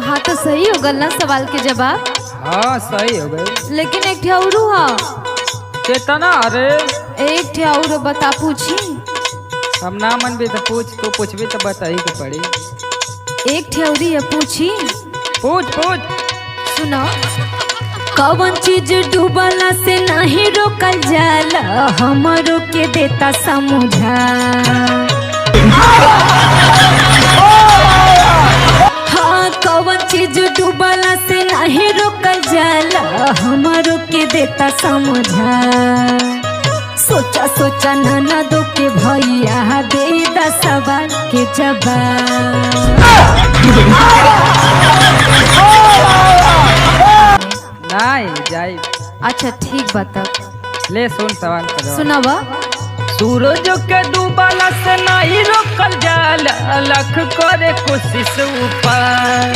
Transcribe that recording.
हाँ तो सही हो गल ना सवाल के जवाब। हाँ सही हो गई। लेकिन एक ठेउरू हा। कितना अरे एक ठेउरू बता पूछी। हम ना मन भी तो पूछ, तू पूछबी तो बताई के पड़ी। एक ठेउरी है पूछी। पूछ पूछ। सुनो। कौन चीज डूबला से नहीं रोकल जाला, हमरो के देता समझा। हाँ कौन चीज डूबला से नहीं रोकल जाला, हमरो के देता समझा। सोचा सोचा नाना दो के भैया दे दा सवाल के जवाब। नहीं जाई। अच्छा ठीक बता। ले सुन सवाल का। सुनावा। सूरज के डूबला से नहीं रोकल जाला, लख करे कोशिश ऊपर।